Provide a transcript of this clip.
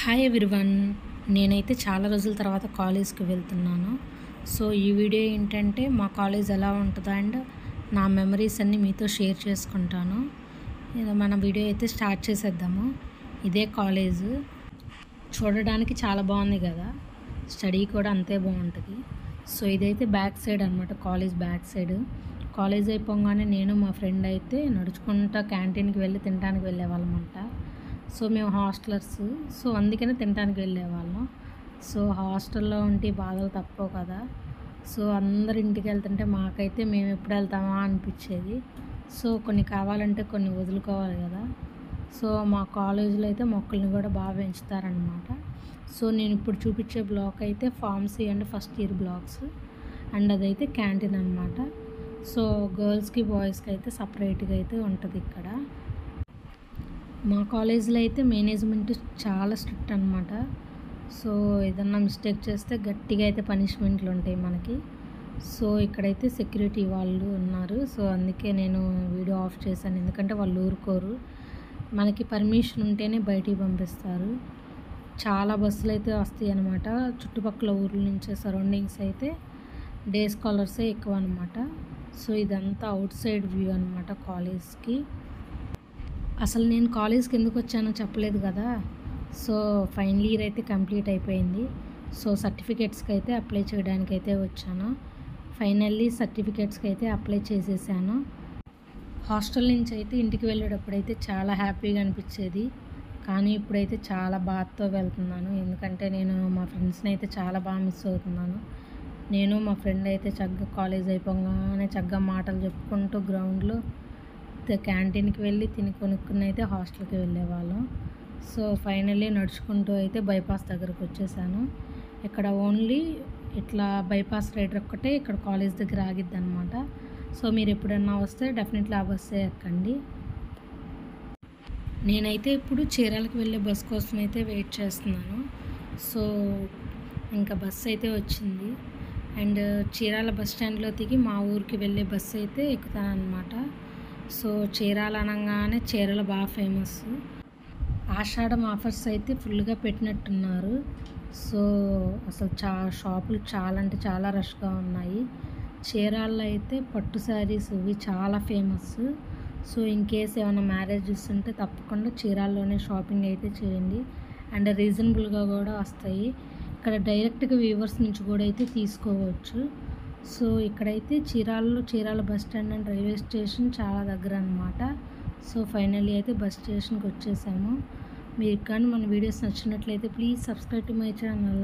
Hi everyone. నేనైతే చాలా రోజుల తర్వాత కాలేజ్కి వెళ్తున్నాను. సో ఈ వీడియో ఏంటంటే మా కాలేజ్ ఎలా ఉంటుందో అండ్ నా మెమరీస్ అన్నీ మీతో షేర్ చేసుకుంటాను. మన వీడియో అయితే స్టార్ట్ చేసేద్దాము. ఇదే కాలేజ్, చూడడానికి చాలా బాగుంది కదా, స్టడీ కూడా అంతే బాగుంటుంది. సో ఇదైతే బ్యాక్ సైడ్ అనమాట, కాలేజ్ బ్యాక్ సైడ్. కాలేజ్ అయిపోగానే నేను మా ఫ్రెండ్ అయితే నడుచుకుంటా క్యాంటీన్కి వెళ్ళి తినడానికి వెళ్ళేవాళ్ళం అంట. సో మేము హాస్టలర్స్, సో అందుకనే తినడానికి వెళ్ళేవాళ్ళం. సో హాస్టల్లో ఉంటే బాధలు తప్పవు కదా. సో అందరు ఇంటికి వెళ్తుంటే మాకైతే మేము ఎప్పుడు వెళ్తామా అనిపించేది. సో కొన్ని కావాలంటే కొన్ని వదులుకోవాలి కదా. సో మా కాలేజీలో అయితే మొక్కల్ని కూడా బాగా పెంచుతారనమాట. సో నేను ఇప్పుడు చూపించే బ్లాక్ అయితే pharmacy and first year blocks, and అదైతే క్యాంటీన్ అనమాట. సో గర్ల్స్కి బాయ్స్కి అయితే సపరేట్గా అయితే ఉంటుంది ఇక్కడ. మా కాలేజీలో అయితే మేనేజ్మెంట్ చాలా స్ట్రిక్ట్ అనమాట. సో ఏదన్నా మిస్టేక్ చేస్తే గట్టిగా అయితే పనిష్మెంట్లు ఉంటాయి మనకి. సో ఇక్కడైతే సెక్యూరిటీ వాళ్ళు ఉన్నారు. సో అందుకే నేను వీడియో ఆఫ్ చేశాను, ఎందుకంటే వాళ్ళు ఊరుకోరు. మనకి పర్మిషన్ ఉంటేనే బయటికి పంపిస్తారు. చాలా బస్సులు అయితే వస్తాయి అన్నమాట. చుట్టుపక్కల ఊర్ల నుంచి సరౌండింగ్స్ అయితే డే స్కాలర్సే ఎక్కువ అనమాట. సో ఇదంతా అవుట్ సైడ్ వ్యూ అనమాట కాలేజ్కి. అసలు నేను కాలేజ్కి ఎందుకు వచ్చానో చెప్పలేదు కదా. సో ఫైనల్ ఇయర్ అయితే కంప్లీట్ అయిపోయింది. సో సర్టిఫికేట్స్కి అయితే అప్లై చేయడానికి అయితే వచ్చాను. ఫైనల్లీ సర్టిఫికేట్స్కి అయితే అప్లై చేసేసాను. హాస్టల్ నుంచి అయితే ఇంటికి వెళ్ళేటప్పుడు అయితే చాలా హ్యాపీగా అనిపించేది, కానీ ఇప్పుడైతే చాలా బాధతో వెళ్తున్నాను. ఎందుకంటే నేను మా ఫ్రెండ్స్ని అయితే చాలా బాగా మిస్ అవుతున్నాను. నేను మా ఫ్రెండ్ అయితే చక్కగా కాలేజ్ అయిపోగానే చక్కగా మాటలు చెప్పుకుంటూ గ్రౌండ్లో క్యాంటీన్కి వెళ్ళి తిని కొనుక్కుని అయితే హాస్టల్కి వెళ్ళేవాళ్ళం. సో ఫైనల్లీ నడుచుకుంటూ అయితే బైపాస్ దగ్గరకు వచ్చేసాను. ఇక్కడ ఓన్లీ ఇట్లా బైపాస్ రైడర్ ఒక్కటే ఇక్కడ కాలేజ్ దగ్గర ఆగిద్ది అనమాట. సో మీరు ఎప్పుడన్నా వస్తే డెఫినెట్లీ ఆ బస్సే ఎక్కండి. నేనైతే ఇప్పుడు చీరాలకు వెళ్ళే బస్ కోసం అయితే వెయిట్ చేస్తున్నాను. సో ఇంకా బస్సు అయితే వచ్చింది, అండ్ చీరాల బస్ స్టాండ్లో దిగి మా ఊరికి వెళ్ళే బస్సు అయితే ఎక్కుతాను అనమాట. సో చీరాల అనగానే చీరలు బాగా ఫేమస్. ఆషాఢం ఆఫర్స్ అయితే ఫుల్గా పెట్టినట్టున్నారు. సో అసలు షాపులు చాలా అంటే చాలా రష్గా ఉన్నాయి. చీరాల్లో అయితే పట్టు శారీస్ ఇవి చాలా ఫేమస్. సో ఇన్ కేస్ ఏమైనా మ్యారేజెస్ ఉంటే తప్పకుండా చీరాల్లోనే షాపింగ్ అయితే చేయండి, అండ్ రీజనబుల్గా కూడా వస్తాయి. ఇక్కడ డైరెక్ట్గా వీవర్స్ నుంచి కూడా అయితే తీసుకోవచ్చు. సో ఇక్కడైతే Chirala bus stand and railway station చాలా దగ్గర అనమాట. సో ఫైనల్లీ అయితే బస్ స్టేషన్కి వచ్చేసాము. మీకు కానీ మన వీడియోస్ నచ్చినట్లయితే please subscribe to my channel.